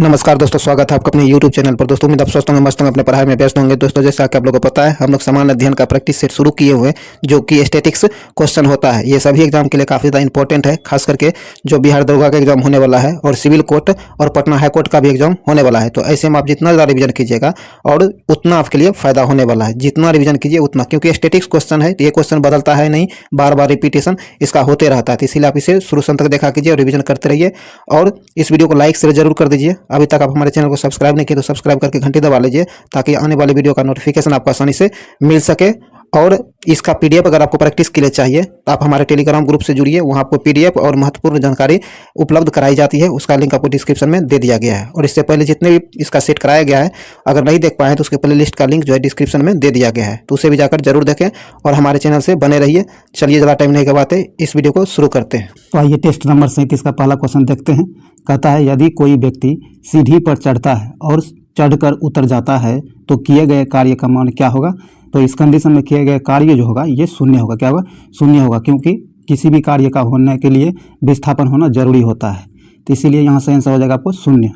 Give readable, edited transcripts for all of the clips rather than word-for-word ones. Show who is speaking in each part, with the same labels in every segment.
Speaker 1: नमस्कार दोस्तों, स्वागत है आपका अपने YouTube चैनल पर। दोस्तों उम्मीद आप स्वस्थ होंगे, मस्त होंगे, अपने पढ़ाई में व्यस्त होंगे। दोस्तों जैसा कि आप लोगों को पता है, हम लोग सामान्य अध्ययन का प्रैक्टिस सेट शुरू किए हुए हैं, जो कि स्टैटिक्स क्वेश्चन होता है। ये सभी एग्जाम के लिए काफ़ी ज़्यादा इंपॉर्टेंट है, खास करके जो बिहार दरोगा का एग्जाम होने वाला है और सिविल कोर्ट और पटना हाई कोर्ट का भी एग्जाम होने वाला है। तो ऐसे में आप जितना ज़्यादा रिविजन कीजिएगा और उतना आपके लिए फायदा होने वाला है। जितना रिविजन कीजिए उतना, क्योंकि स्टैटिक्स क्वेश्चन है तो ये क्वेश्चन बदलता है नहीं, बार बार रिपीटेशन इसका होते रहता है। तो इसीलिए आप इसे शुरू से अंत तक देखा कीजिए और रिविजन करते रहिए। और इस वीडियो को लाइक शेयर जरूर कर दीजिए। अभी तक आप हमारे चैनल को सब्सक्राइब नहीं किए तो सब्सक्राइब करके घंटी दबा लीजिए, ताकि आने वाली वीडियो का नोटिफिकेशन आपको आसानी से मिल सके। और इसका पीडीएफ अगर आपको प्रैक्टिस के लिए चाहिए तो आप हमारे टेलीग्राम ग्रुप से जुड़िए। वहाँ आपको पीडीएफ और महत्वपूर्ण जानकारी उपलब्ध कराई जाती है। उसका लिंक आपको डिस्क्रिप्शन में दे दिया गया है। और इससे पहले जितने भी इसका सेट कराया गया है, अगर नहीं देख पाए तो उसके प्ले लिस्ट का लिंक जो है डिस्क्रिप्शन में दे दिया गया है, तो उसे भी जाकर जरूर देखें और हमारे चैनल से बने रहिए। चलिए ज़्यादा टाइम नहीं गवाते, इस वीडियो को शुरू करते हैं।
Speaker 2: तो आइए टेस्ट नंबर 37 का पहला क्वेश्चन देखते हैं। कहता है, यदि कोई व्यक्ति सीढ़ी पर चढ़ता है और चढ़कर उतर जाता है तो किए गए कार्य का मान क्या होगा। तो इस कंडीशन में किए गए कार्य जो होगा ये शून्य होगा। क्या होगा? शून्य होगा, क्योंकि किसी भी कार्य का होने के लिए विस्थापन होना जरूरी होता है। तो इसीलिए यहाँ से आंसर हो जाएगा आपको शून्य।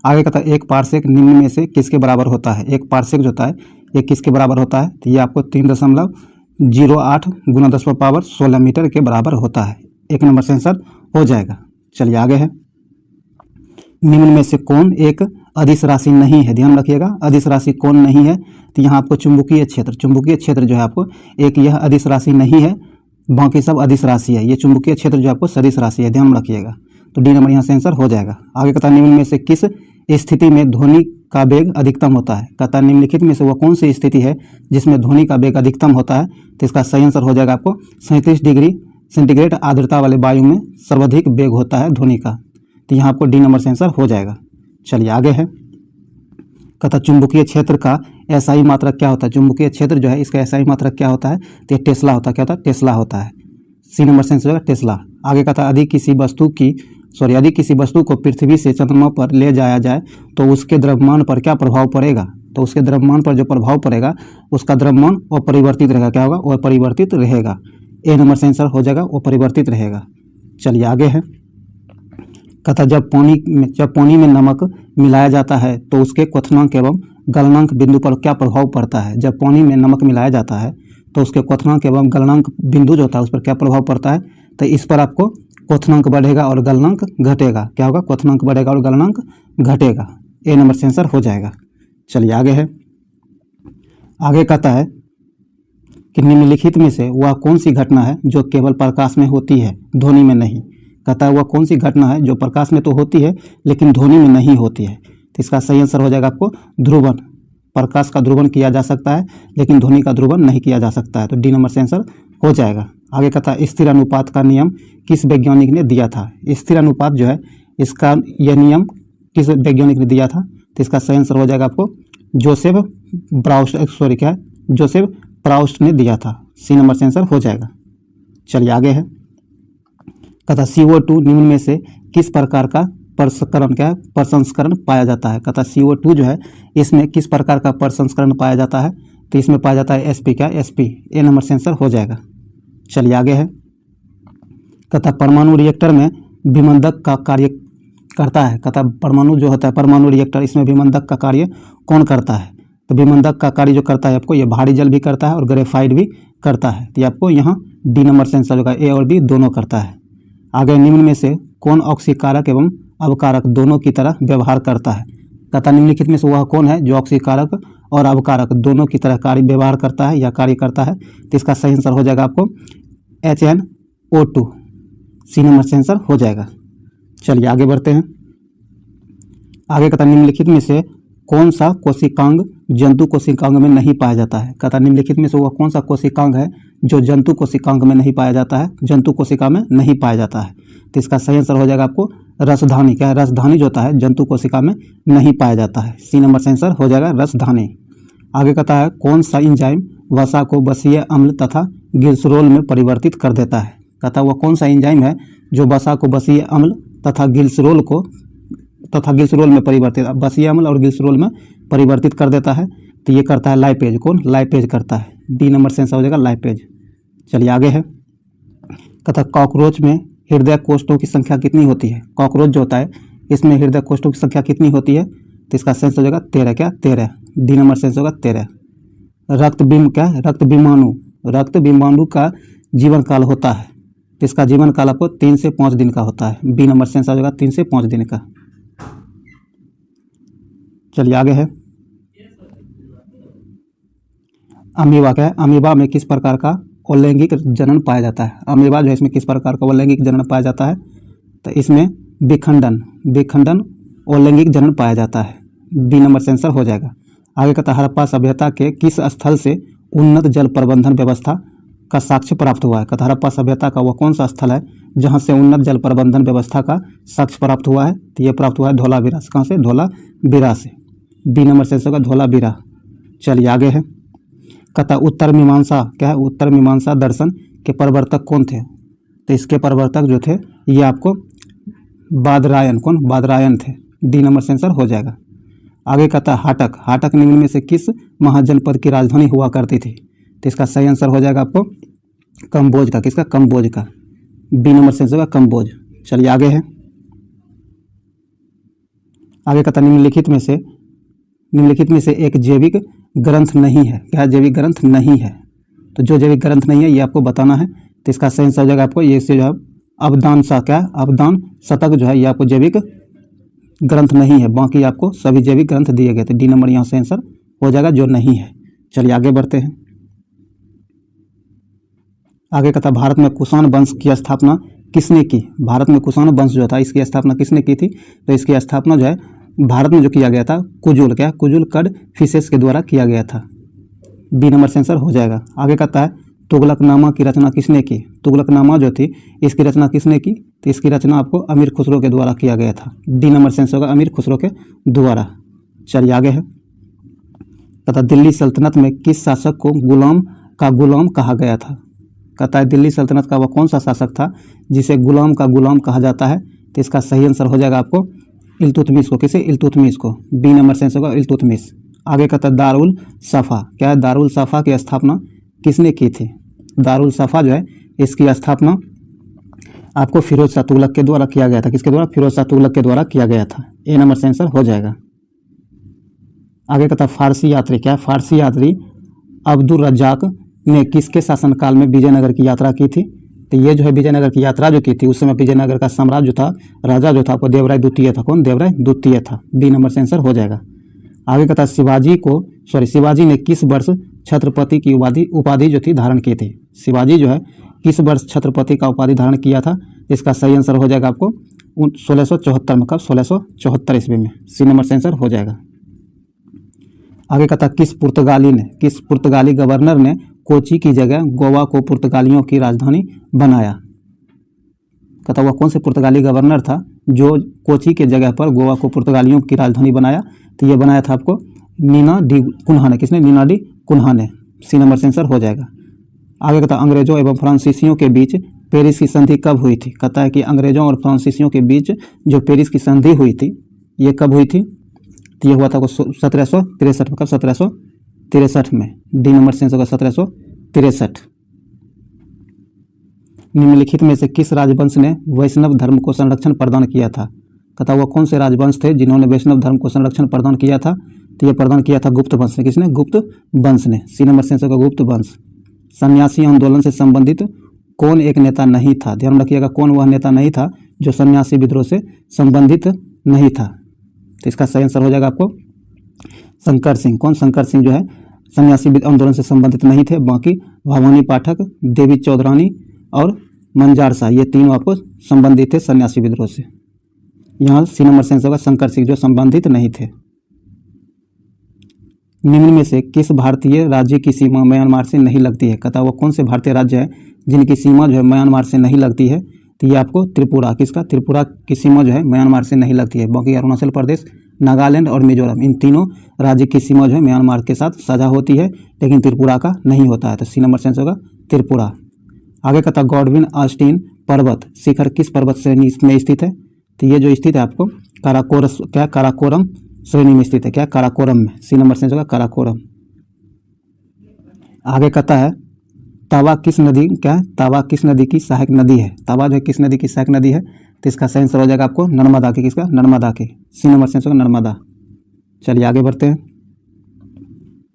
Speaker 2: आगे कहता है, एक पारसेक निम्न में से किसके बराबर होता है। एक पारसेक जो होता है ये किसके बराबर होता है। तो ये आपको 3.08 गुना 10⁻16 मीटर के बराबर होता है। एक नंबर से आंसर हो जाएगा। चलिए आगे है, निम्न में से कौन एक अदिश राशि नहीं है। ध्यान रखिएगा, अदिश राशि कौन नहीं है। तो यहाँ आपको चुंबकीय क्षेत्र जो है आपको एक यह अदिश राशि नहीं है, बाकी सब अदिश राशि है। ये चुंबकीय क्षेत्र जो आपको सदिश राशि है, ध्यान रखिएगा। तो डी नंबर यहाँ से आंसर हो जाएगा। आगे कहता है, निम्न में से किस स्थिति में ध्वनि का वेग अधिकतम होता है। कहता है, निम्नलिखित में से वह कौन सी स्थिति है जिसमें ध्वनि का वेग अधिकतम होता है। तो इसका सही आंसर हो जाएगा आपको 37 डिग्री सेंटीग्रेड आर्द्रता वाले वायु में सर्वाधिक वेग होता है ध्वनि का। तो यहाँ आपको डी नंबर से आंसर हो जाएगा। चलिए आगे है, कहता चुंबकीय क्षेत्र का एसआई मात्रक क्या होता है। चुंबकीय क्षेत्र जो है इसका एसआई मात्रक क्या होता है। तो ये टेस्ला होता है। क्या होता है? टेस्ला होता है। सी नंबर से आंसर होगा टेस्ला। आगे कहता है, यदि किसी वस्तु को पृथ्वी से चंद्रमा पर ले जाया जाए तो उसके द्रव्यमान पर क्या प्रभाव पड़ेगा। तो उसके द्रव्यमान पर जो प्रभाव पड़ेगा उसका द्रव्यमान अपरिवर्तित रहेगा। क्या होगा? अपरिवर्तित रहेगा। ए नंबर से आंसर हो जाएगा अपरिवर्तित रहेगा। चलिए आगे है, कहता जब पानी में नमक मिलाया जाता है तो उसके क्वथनांक एवं गलनांक बिंदु पर क्या प्रभाव पड़ता है। जब पानी में नमक मिलाया जाता है तो उसके क्वथनांक एवं गलनांक बिंदु जो होता है उस पर क्या प्रभाव पड़ता है। तो इस पर आपको क्वथनांक बढ़ेगा और गलनांक घटेगा। क्या होगा? क्वथनांक बढ़ेगा और गलनांक घटेगा। ए नंबर से आंसर हो जाएगा। चलिए आगे है, आगे कहता है कि निम्नलिखित में से वह कौन सी घटना है जो केवल प्रकाश में होती है, ध्वनि में नहीं। कहता है, वह कौन सी घटना है जो प्रकाश में तो होती है लेकिन ध्वनि में नहीं होती है। तो इसका सही आंसर हो जाएगा आपको ध्रुवन। प्रकाश का ध्रुवन किया जा सकता है लेकिन ध्वनि का ध्रुवन नहीं किया जा सकता है। तो डी नंबर से आंसर हो जाएगा। आगे कहता है, स्थिर अनुपात का नियम किस वैज्ञानिक ने दिया था। स्थिर अनुपात जो है इसका यह नियम किस वैज्ञानिक ने दिया था। तो इसका सही आंसर हो जाएगा आपको जोसेफ प्राउस्ट ने दिया था। सी नंबर से आंसर हो जाएगा। चलिए आगे है, कहता CO2 निम्न में से किस प्रकार का प्रसंस्करण पाया जाता है। कहता CO2 जो है इसमें किस प्रकार का प्रसंस्करण पाया जाता है। तो इसमें पाया जाता है SP। क्या? SP। ए नंबर से आंसर हो जाएगा। चलिए आगे है, कहता परमाणु रिएक्टर में विमंदक का कार्य करता है। कहता परमाणु जो होता है परमाणु रिएक्टर, इसमें विमंदक का कार्य कौन करता है। तो विमंदक का कार्य जो करता है आपको ये भारी जल भी करता है और ग्रेफाइट भी करता है। तो आपको यहाँ डी नंबर से आंसर होगा। ए और बी दोनों करता है। आगे, निम्न में से कौन ऑक्सीकारक एवं अवकारक दोनों की तरह व्यवहार करता है। कहता निम्नलिखित में से वह कौन है जो ऑक्सीकारक और अवकारक दोनों की तरह कार्य व्यवहार करता है या कार्य करता है। तो इसका सही आंसर हो जाएगा आपको HNO2। सी नंबर से आंसर हो जाएगा। चलिए आगे बढ़ते हैं। आगे कहता निम्नलिखित में से कौन सा कोशिकांग जंतु कोशिकांग में नहीं पाया जाता है। कहता निम्नलिखित में से वह कौन सा कोशिकांग है जो जंतु कोशिकांग में नहीं पाया जाता है, जंतु कोशिका में नहीं पाया जाता है। तो इसका सही आंसर हो जाएगा आपको रसधानी। क्या है? रसधानी जो होता है जंतु कोशिका में नहीं पाया जाता है। सी नंबर से आंसर हो जाएगा रसधानी। आगे कहता है, कौन सा एंजाइम वसा को बसीय अम्ल तथा ग्लिसरॉल में परिवर्तित कर देता है। कहता वह कौन सा एंजाइम है जो वसा को बसीय अम्ल तथा ग्लिसरॉल में परिवर्तित, बसीय अम्ल और ग्लिसरॉल में परिवर्तित कर देता है। तो ये करता है लाइपेज। कौन? लाइपेज करता है। डी नंबर से आंसर हो जाएगा लाइपेज। चलिए आगे है, कहता कॉकरोच में हृदय कोष्ठों की संख्या कितनी होती है। कॉकरोच जो होता है इसमें हृदय कोष्ठों की संख्या कितनी होती है? तो इसका सेंस हो जाएगा 13। क्या 13? डी नंबर सेंस होगा 13। रक्त बिंब क्या है? रक्त बिंबाणु। रक्त बिंबाणु का जीवन काल होता है, तो इसका जीवन काल आपको 3 से 5 दिन का होता है। बी नंबर सेंस आ जाएगा 3 से 5 दिन का। चलिए आगे है अमीबा। क्या है? अमीबा में किस प्रकार का अलैंगिक जनन पाया जाता है? अमीबा जो है इसमें किस प्रकार का अलैंगिक जनन पाया जाता है? तो इसमें विखंडन अलैंगिक जनन पाया जाता है। बी नंबर सेंसर हो जाएगा। आगे कहता है हड़प्पा सभ्यता के किस स्थल से उन्नत जल प्रबंधन व्यवस्था का साक्ष्य प्राप्त हुआ है? कहता हड़प्पा सभ्यता का वह कौन सा स्थल है जहाँ से उन्नत जल प्रबंधन व्यवस्था का साक्ष्य प्राप्त हुआ है? तो ये प्राप्त हुआ है धोलावीरा से। कहाँ से? धोलावीरा से। बी नंबर सेंसर होगा धोलावीरा। चलिए आगे है कहता उत्तर मीमांसा। क्या है? उत्तर मीमांसा दर्शन के प्रवर्तक कौन थे? तो इसके प्रवर्तक जो थे ये आपको बादरायण। कौन? बादरायण थे। डी नंबर सेंसर हो जाएगा। आगे कहता हाटक। हाटक निम्न में से किस महाजनपद की राजधानी हुआ करती थी? तो इसका सही आंसर हो जाएगा आपको कंबोज का। किसका? कंबोज का। बी नंबर सेंसर होगा कंबोज। चलिए आगे है आगे कहता निम्नलिखित में से एक जैविक ग्रंथ नहीं है। क्या जैविक ग्रंथ नहीं है? तो जो जैविक ग्रंथ नहीं है ये आपको बताना है। तो इसका सही आंसर हो जाएगा आपको ये से जो है अवदान सा। क्या? अवदान शतक जो है ये आपको जैविक ग्रंथ नहीं है, बाकी आपको सभी जैविक ग्रंथ दिए गए थे। डी नंबर यहाँ से आंसर हो जाएगा जो नहीं है। चलिए आगे बढ़ते हैं। आगे कहता भारत में कुषाण वंश की स्थापना किसने की? भारत में कुषाण वंश जो था इसकी स्थापना किसने की थी? तो इसकी स्थापना जो है भारत में जो किया गया था कुजुल। क्या? कुजुल कड फिशेस के द्वारा किया गया था। बी नंबर सेंसर हो जाएगा। आगे कहता है तुगलकनामा की रचना किसने की? तुगलकनामा जो थी इसकी रचना किसने की? तो इसकी रचना आपको अमीर खुसरो के द्वारा किया गया था। डी नंबर सेंसर होगा अमीर खुसरो के द्वारा। चलिए आगे है कहता दिल्ली सल्तनत में किस शासक को गुलाम कहा गया था? कहता है दिल्ली सल्तनत का वह कौन सा शासक था जिसे गुलाम का गुलाम कहा जाता है? तो इसका सही आंसर हो जाएगा आपको इल्तुतमिश को। किसे? इल्तुतमिश को। बी नंबर सेंस होगा इल्तुतमिश। आगे कहता है दारुल सफ़ा। क्या है? दारुल सफ़ा की स्थापना किसने की थी? दारुल सफ़ा जो है इसकी स्थापना आपको फिरोज शाह तुगलक के द्वारा किया गया था। किसके द्वारा? फिरोज शाह तुगलक के द्वारा किया गया था। ए नंबर सेंसर हो जाएगा। आगे कहता फारसी यात्री। क्या? फारसी यात्री अब्दुल रज्जाक ने किसके शासनकाल में विजयनगर की यात्रा की थी? तो ये जो है विजयनगर की यात्रा जो की थी उस समय विजयनगर का साम्राज्य जो था राजा जो था आपको देवराय द्वितीय था। कौन? देवराय द्वितीय था। बी नंबर सेंसर हो जाएगा। आगे कहता शिवाजी ने किस वर्ष छत्रपति की उपाधि जो थी धारण की थी? शिवाजी जो है किस वर्ष छत्रपति का उपाधि धारण किया था? इसका सही आंसर हो जाएगा आपको 1674 में। कब? 1674 ईस्वी में। सी नंबर सेंसर हो जाएगा। आगे कहता किस पुर्तगाली गवर्नर ने कोची की जगह गोवा को पुर्तगालियों की राजधानी बनाया? कहता वह कौन से पुर्तगाली गवर्नर था जो कोची के जगह पर गोवा को पुर्तगालियों की राजधानी बनाया? तो ये बनाया था आपको नीना डी कुन्हा ने। किसने? नीना डी कुन्हा ने। सी नंबर सेंसर हो जाएगा। आगे कहता अंग्रेजों एवं फ्रांसीसियों के बीच पेरिस की संधि कब हुई थी? कहता है कि अंग्रेजों और फ्रांसीसियों के बीच जो पेरिस की संधि हुई थी ये कब हुई थी? तो ये हुआ था 1763 में। कब? 1763 में। डी नंबर सेंस होगा 1763। निम्नलिखित में से किस राजवंश ने वैष्णव धर्म को संरक्षण प्रदान किया था? कहता वह कौन से राजवंश थे जिन्होंने वैष्णव धर्म को संरक्षण प्रदान किया था? तो ये प्रदान किया था गुप्त वंश ने। किसने? गुप्त वंश ने। सी नंबर सेंस होगा गुप्त वंश। सन्यासी आंदोलन से संबंधित कौन एक नेता नहीं था? ध्यान रखिएगा कौन वह नेता नहीं था जो सन्यासी विद्रोह से संबंधित नहीं था। तो इसका सही आंसर हो जाएगा आपको शंकर सिंह। कौन? शंकर सिंह जो है सन्यासी आंदोलन से संबंधित नहीं थे, बाकी भवानी पाठक, देवी चौधरानी और मंजार शाह ये तीनों आपको संबंधित थे सन्यासी विद्रोह से। यहाँ सी नंबर सेंस होगा शंकर सिंह जो संबंधित नहीं थे। निम्न में से किस भारतीय राज्य की सीमा म्यांमार से नहीं लगती है? कहता वो कौन से भारतीय राज्य है जिनकी सीमा जो है म्यांमार से नहीं लगती है? तो ये आपको त्रिपुरा। किसका? त्रिपुरा की सीमा जो है म्यांमार से नहीं लगती है, बाकी अरुणाचल प्रदेश, नागालैंड और मिजोरम इन तीनों राज्य की सीमा जो है म्यांमार के साथ साझा होती है, लेकिन त्रिपुरा का नहीं होता है। तो सी नंबर सेंस होगा त्रिपुरा। आगे कहता गॉडविन ऑस्टिन पर्वत शिखर किस पर्वत श्रेणी में स्थित है? तो ये जो स्थित है आपको काराकोरम श्रेणी में स्थित है। क्या? काराकोरम में। सी नंबर सेंस होगा काराकोरम। आगे कहता है तावा किस नदी की सहायक नदी है? तावा जो है किस नदी की सहायक नदी है? तो इसका सही आंसर हो जाएगा आपको नर्मदा के, किसका, नर्मदा के। सी नंबर से आंसर होगा नर्मदा। चलिए आगे बढ़ते हैं।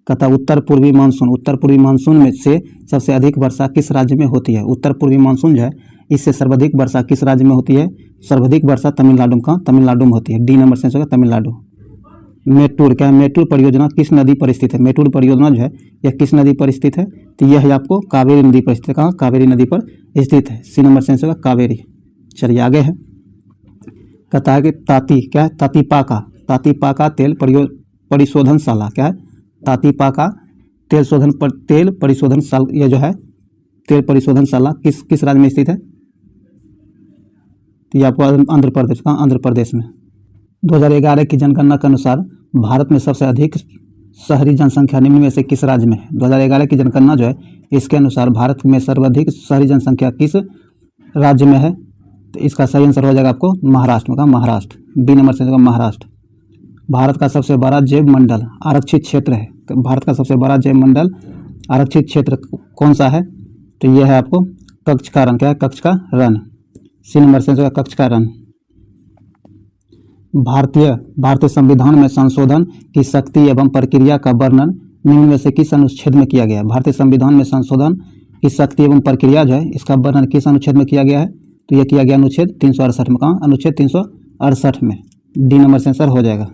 Speaker 2: कहता उत्तर पूर्वी मानसून, उत्तर पूर्वी मानसून में से सबसे अधिक वर्षा किस राज्य में होती है? उत्तर पूर्वी मानसून जो है इससे सर्वाधिक वर्षा किस राज्य में होती है? सर्वाधिक वर्षा तमिलनाडु का, तमिलनाडु में होती है। डी नंबर से आंसर होगा तमिलनाडु। मेट्टूर, क्या है, मेट्टूर परियोजना किस नदी पर स्थित है? मेट्टूर परियोजना जो है यह किस नदी पर स्थित है? तो यह है आपको कावेरी नदी पर स्थित है। कहाँ? कावेरी नदी पर स्थित है। सी नंबर से आंसर होगा कावेरी। चलिए आगे है। कहता है कि ताती, क्या है, तातीपाका, तातीपाका तेल परिशोधनशाला, क्या है, तातीपाका तेल परिशोधनशाला, यह जो है तेल परिशोधनशाला किस राज्य में स्थित है? तो ये आपको आंध्र प्रदेश, कहाँ, आंध्र प्रदेश में। 2011 की जनगणना के अनुसार भारत में सबसे अधिक शहरी जनसंख्या निम्न में से किस राज्य में है? 2011 की जनगणना जो है इसके अनुसार भारत में सर्वाधिक शहरी जनसंख्या किस राज्य में है? तो इसका सही आंसर हो जाएगा आपको महाराष्ट्र में। कहाँ? महाराष्ट्र। बी नंबर से महाराष्ट्र। भारत का सबसे बड़ा जैव मंडल आरक्षित क्षेत्र है। भारत का सबसे बड़ा जैव मंडल आरक्षित क्षेत्र कौन सा है? तो यह है आपको कच्छ का रण, क्या है, कच्छ का रण। सी नंबर से कच्छ का रण। भारतीय संविधान में संशोधन की शक्ति एवं प्रक्रिया का वर्णन निम्न में से किस अनुच्छेद में किया गया है? भारतीय संविधान में संशोधन की शक्ति एवं प्रक्रिया जो है इसका वर्णन किस अनुच्छेद में किया गया है? तो यह किया गया अनुच्छेद 368 में। कहाँ? अनुच्छेद 368 में। डी नंबर से आंसर हो जाएगा।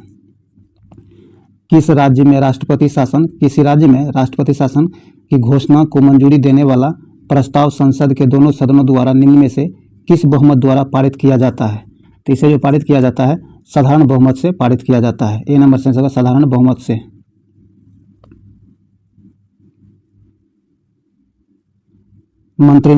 Speaker 2: किसी राज्य में राष्ट्रपति शासन की घोषणा को मंजूरी देने वाला प्रस्ताव संसद के दोनों सदनों द्वारा निम्न में से किस बहुमत द्वारा पारित किया जाता है? तो इसे जो पारित किया जाता है साधारण बहुमत से पारित किया जाता है। ए नंबर से आंसर होगा साधारण बहुमत से। मंत्री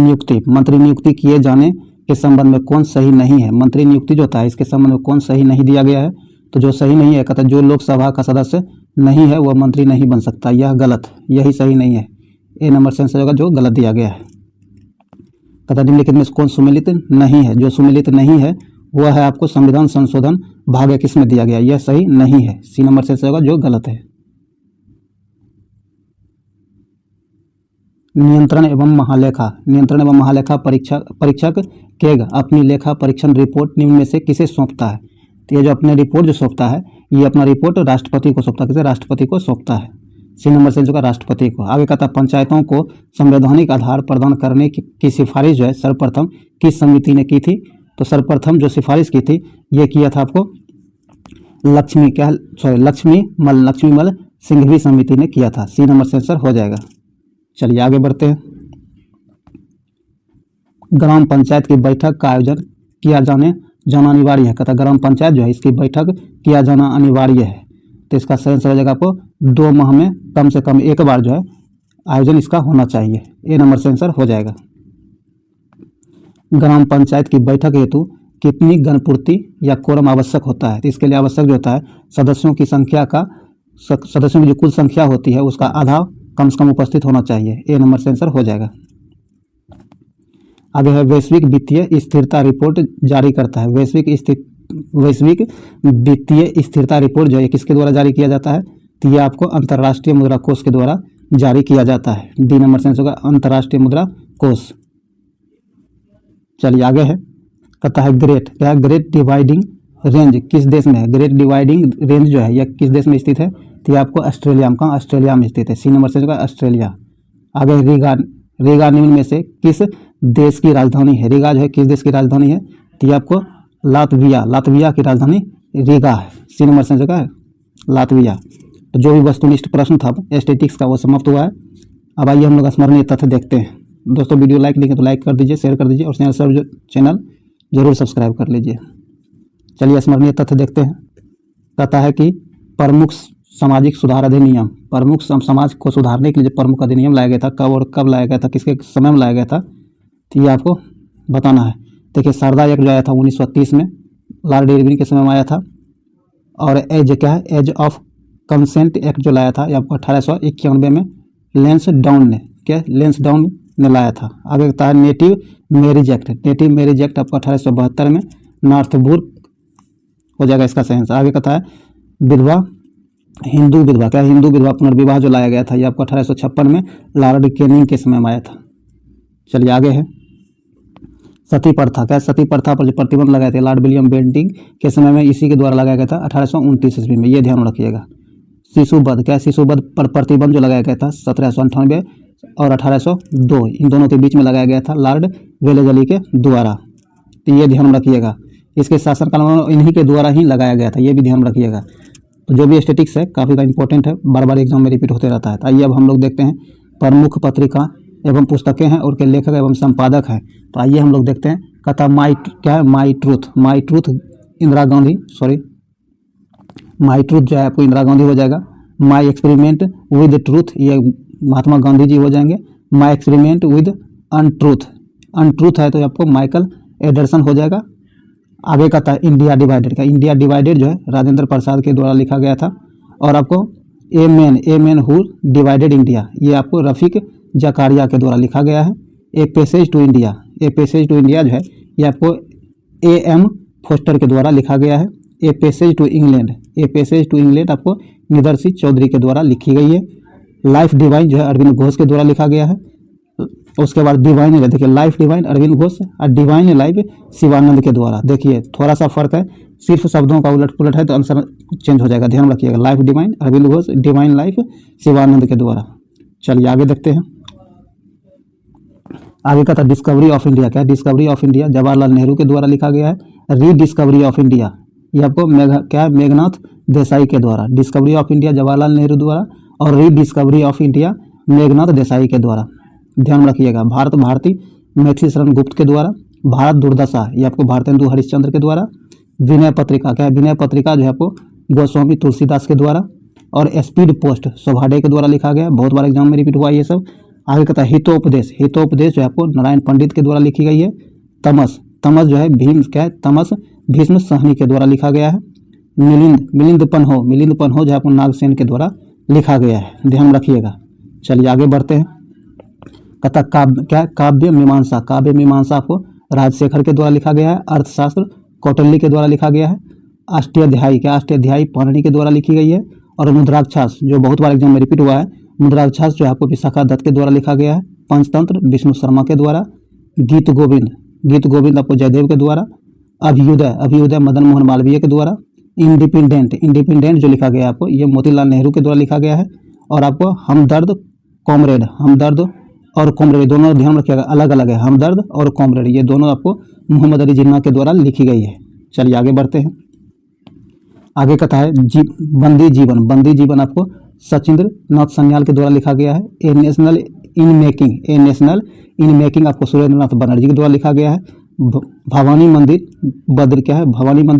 Speaker 2: नियुक्ति किए जाने के संबंध में कौन सही नहीं है? मंत्री नियुक्ति जो होता है इसके संबंध में कौन सही नहीं दिया गया है? तो जो सही नहीं है, कहता है जो लोकसभा का सदस्य नहीं है वह मंत्री नहीं बन सकता। यह गलत, यही सही नहीं है। ए नंबर से आंसर होगा जो गलत दिया गया है। कहता निम्नलिखित में कौन सुमेलित नहीं है? जो सुमेलित नहीं है वह है आपको संविधान संशोधन भाग 21 में दिया गया, यह सही नहीं है। सी नंबर से आंसर होगा जो गलत है। नियंत्रण एवं महालेखा परीक्षक केग अपनी लेखा परीक्षण रिपोर्ट निम्न में से किसे सौंपता है? तो ये जो अपने रिपोर्ट जो सौंपता है ये अपना रिपोर्ट राष्ट्रपति को सौंपता है। किसे? राष्ट्रपति को सौंपता है। सी नंबर से आंसर राष्ट्रपति को। आगे कहता पंचायतों को संवैधानिक आधार प्रदान करने की सिफारिश जो है सर्वप्रथम किस समिति ने की थी? तो सर्वप्रथम जो सिफारिश की थी ये किया था आपको लक्ष्मीमल सिंघवी समिति ने किया था। सी नंबर से आंसर हो जाएगा। चलिए आगे बढ़ते हैं। ग्राम पंचायत की बैठक का आयोजन किया जाना अनिवार्य है। कहता ग्राम पंचायत जो है इसकी बैठक किया जाना अनिवार्य है। तो इसका सही आंसर हो जाएगा आपको 2 माह में कम से कम एक बार जो है आयोजन इसका होना चाहिए। ए नंबर से आंसर हो जाएगा। ग्राम पंचायत की बैठक हेतु कितनी गणपूर्ति या कोरम आवश्यक होता है? तो इसके लिए आवश्यक जो होता है सदस्यों की जो कुल संख्या होती है उसका आधा कम से कम उपस्थित होना चाहिए। ए नंबर से आंसर हो जाएगा। आगे है वैश्विक वित्तीय स्थिरता रिपोर्ट जारी करता है। वैश्विक वित्तीय स्थिरता रिपोर्ट जो है किसके द्वारा जारी किया जाता है? तो ये आपको अंतर्राष्ट्रीय मुद्रा कोष के द्वारा जारी किया जाता है। डी नंबर से आंसर होगा अंतर्राष्ट्रीय मुद्रा कोष। चलिए आगे है। कहता है ग्रेट डिवाइडिंग रेंज किस देश में है? ग्रेट डिवाइडिंग रेंज जो है यह किस देश में स्थित है? तो ये आपको ऑस्ट्रेलिया में, कहाँ? ऑस्ट्रेलिया में स्थित है। सी नंबर से ऑस्ट्रेलिया। आगे रीगा निम्न में से किस देश की राजधानी है? रीगा जो है किस देश की राजधानी है? तो ये आपको लातविया की राजधानी रीगा है। सी नंबर से आंसर है लातविया। तो जो भी वस्तुनिष्ठ प्रश्न था एस्थेटिक्स का वो समाप्त हुआ है। अब आइए हम लोग स्मरणीय तथ्य देखते हैं। दोस्तों वीडियो लाइक नहीं तो लाइक कर दीजिए, शेयर कर दीजिए और चैनल जरूर सब्सक्राइब कर लीजिए। चलिए स्मरणीय तथ्य देखते हैं। कहता है कि प्रमुख सामाजिक सुधार अधिनियम, प्रमुख समाज को सुधारने के लिए प्रमुख अधिनियम लाया गया था, कब और कब लाया गया था, किसके समय में लाया गया था? तो ये आपको बताना है। देखिए शारदा एक्ट जो आया था 1930 में, लॉर्ड इरविन के समय में आया था। और एज ऑफ कंसेंट एक्ट जो लाया था ये आपको 1891 में लेंसडाउन ने लाया था। आगे कहता है नेटिव मैरिज एक्ट आपको 1872 में नॉर्थबुर्ग हो जाएगा इसका सही आंसर। आगे कहता है हिंदू विधवा पुनर्विवाह जो लाया गया था ये आपको 1856 में लॉर्ड कैनिंग के समय में आया था। चलिए आगे है। सती प्रथा, क्या सती प्रथा पर जो प्रतिबंध लगाए थे लॉर्ड विलियम बेंटिंग के समय में इसी के द्वारा लगाया गया था 1829 ईस्वी में, ये ध्यान रखिएगा। शिशुवध, क्या शिशुवध पर प्रतिबंध जो लगाया गया था 1798 और 1802 इन दोनों के बीच में लगाया गया था लॉर्ड वेलेजली के द्वारा, तो ये ध्यान रखिएगा। इसके शासनकाल में इन्हीं के द्वारा ही लगाया गया था, ये भी ध्यान रखिएगा। तो जो भी स्टैटिक्स है काफ़ी ज़्यादा इंपॉर्टेंट है, बार बार एग्जाम में रिपीट होते रहता है। तो आइए अब हम लोग देखते हैं प्रमुख पत्रिका एवं पुस्तकें हैं और के लेखक एवं संपादक हैं। तो आइए हम लोग देखते हैं। कथा my truth Indira Gandhi, my truth जो है आपको इंदिरा गांधी हो जाएगा। माई एक्सपेरिमेंट विद ट्रूथ ये महात्मा गांधी जी हो जाएंगे। माई एक्सपेरिमेंट विद अनट्रूथ है तो आपको माइकल एडरसन हो जाएगा। आगे का था इंडिया डिवाइडेड, का इंडिया डिवाइडेड जो है राजेंद्र प्रसाद के द्वारा लिखा गया था। और आपको a man who divided India ये आपको रफीक जकारिया के द्वारा लिखा गया है। ए पैसेज टू इंडिया जो है ये आपको A.M. फोस्टर के द्वारा लिखा गया है। ए पैसेज टू इंग्लैंड आपको निदर्शी चौधरी के द्वारा लिखी गई है। लाइफ डिवाइन जो है अरविंद घोष के द्वारा लिखा गया है। उसके बाद डिवाइन है, देखिए लाइफ डिवाइन अरविंद घोष और डिवाइन लाइफ शिवानंद के द्वारा। देखिए थोड़ा सा फर्क है, सिर्फ शब्दों का उलट पुलट है तो आंसर चेंज हो जाएगा, ध्यान रखिएगा। Life divine Arvind Ghosh, divine life Shivananda के द्वारा। चलिए आगे देखते हैं। आगे का था डिस्कवरी ऑफ इंडिया, क्या discovery of India Jawaharlal Nehru के द्वारा लिखा गया है। रीडिस्कवरी ऑफ इंडिया ये आपको मेघनाथ देसाई के द्वारा। Discovery of India Jawaharlal Nehru द्वारा और rediscovery of India Meghnath Desai के द्वारा, ध्यान रखिएगा। भारत भारती मैथिली शरण गुप्त के द्वारा। भारत दुर्दशा ये आपको भारतेंदु हरिश्चंद्र के द्वारा। विनय पत्रिका, क्या है विनय पत्रिका जो है आपको गोस्वामी तुलसीदास के द्वारा। और स्पीड पोस्ट सोभाडे के द्वारा लिखा गया, बहुत बार एग्जाम में रिपीट हुआ ये सब। आगे कहता है हितोपदेश जो है आपको नारायण पंडित के द्वारा लिखी गई है। तमस जो है तमस भीष्म सहनी के द्वारा लिखा गया है। मिलिंदपन हो जो है आपको नागसेन के द्वारा लिखा गया है, ध्यान रखिएगा। चलिए आगे बढ़ते हैं। कथा काव्य मीमांसा आपको राजशेखर के द्वारा लिखा गया है। अर्थशास्त्र कौटिल्य के द्वारा लिखा गया है। अष्टाध्यायी पाणिनि के द्वारा लिखी गई है। और मुद्राक्षास जो बहुत बार एग्जाम में रिपीट हुआ है, मुद्राक्षास जो है आपको विशाखा दत्त के द्वारा लिखा गया है। पंचतंत्र विष्णु शर्मा के द्वारा। गीत गोविंद आपको जयदेव के द्वारा। अभ्युदय मदन मोहन मालवीय के द्वारा। इंडिपेंडेंट जो लिखा गया है आपको ये मोतीलाल नेहरू के द्वारा लिखा गया है। और आपको हमदर्द और कॉमरेड दोनों ध्यान रखिएगा, अलग अलग है। हमदर्द और कॉमरेड ये दोनों आपको मोहम्मद अली जिन्ना के द्वारा लिखी गई है। चलिए आगे बढ़ते हैं। आगे कथा है बंदी जीवन आपको सचिंद्र नाथ सन्याल के द्वारा लिखा गया है। ए नेशनल इन मेकिंग आपको सुरेंद्र नाथ बनर्जी के द्वारा लिखा गया है। भवानी मंदिर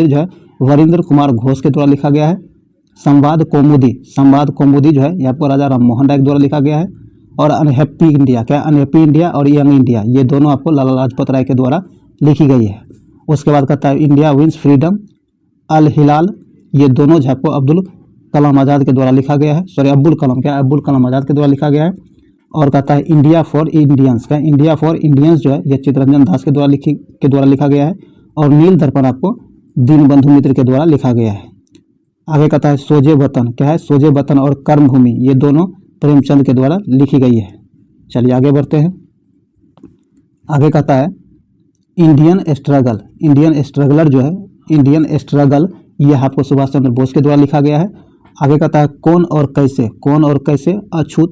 Speaker 2: जो है वरिंद्र कुमार घोष के द्वारा लिखा गया है। संवाद कौमुदी जो है ये आपको राजा राम मोहन राय के द्वारा लिखा गया है। और अनहैप्पी इंडिया और यंग इंडिया ये दोनों आपको लाला लाजपत राय के द्वारा लिखी गई है। उसके बाद कहता है इंडिया विंस फ्रीडम अल हिलाल ये दोनों जो आपको अब्दुल कलाम आज़ाद के द्वारा लिखा गया है। अब्दुल कलाम आज़ाद के द्वारा लिखा गया है। और कहता है इंडिया फॉर इंडियंस जो है ये चित्तरंजन दास के द्वारा लिखा गया है। और नील दर्पण आपको दीनबंधु मित्र के द्वारा लिखा गया है। आगे कहता है सोजे वतन और कर्मभूमि ये दोनों प्रेमचंद के द्वारा लिखी गई है। चलिए आगे बढ़ते हैं। आगे कहता है इंडियन स्ट्रगल ये आपको सुभाष चंद्र बोस के द्वारा लिखा गया है। आगे कहता है कौन और कैसे अछूत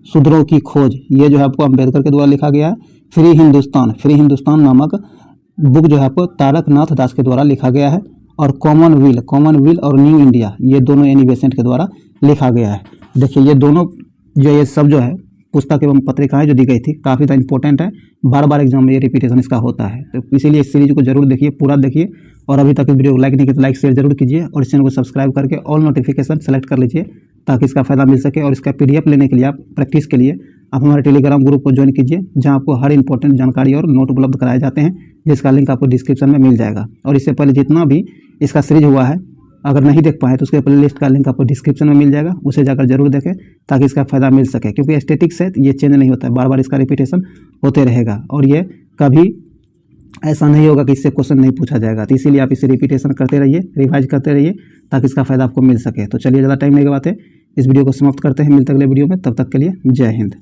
Speaker 2: शूद्रों की खोज ये जो है आपको अम्बेडकर के द्वारा लिखा गया है। फ्री हिंदुस्तान नामक बुक जो है आपको तारकनाथ दास के द्वारा लिखा गया है। और कॉमनवेल्थ और न्यू इंडिया ये दोनों एनी बेसेंट के द्वारा लिखा गया है। देखिए ये दोनों ये सब जो है पुस्तक एवं पत्रिकाएं जो दी गई थी काफ़ी ज़्यादा इंपॉर्टेंट है, बार बार एग्जाम में ये रिपीटेशन इसका होता है। तो इसीलिए इस सीरीज को जरूर देखिए, पूरा देखिए। और अभी तक इस वीडियो को लाइक नहीं किया तो लाइक शेयर जरूर कीजिए और इस चैनल को सब्सक्राइब करके ऑल नोटिफिकेशन सेलेक्ट कर लीजिए ताकि इसका फायदा मिल सके। और इसका PDF लेने के लिए आप प्रैक्टिस के लिए आप हमारे टेलीग्राम ग्रुप को ज्वाइन कीजिए जहाँ आपको हर इंपॉर्टेंट जानकारी और नोट उपलब्ध कराए जाते हैं, जिसका लिंक आपको डिस्क्रिप्शन में मिल जाएगा। और इससे पहले जितना भी इसका सीरीज हुआ है अगर नहीं देख पाए तो उसके प्लेलिस्ट का लिंक आपको डिस्क्रिप्शन में मिल जाएगा, उसे जाकर जरूर देखें ताकि इसका फायदा मिल सके। क्योंकि स्टैटिक्स है ये चेंज नहीं होता है, बार बार इसका रिपीटेशन होते रहेगा और ये कभी ऐसा नहीं होगा कि इससे क्वेश्चन नहीं पूछा जाएगा। तो इसीलिए आप इसे रिपीटेशन करते रहिए, रिवाइज करते रहिए ताकि इसका फायदा आपको मिल सके। तो चलिए ज़्यादा टाइम नहीं लगाते, इस वीडियो को समाप्त करते हैं। मिलते अगले वीडियो में, तब तक के लिए जय हिंद।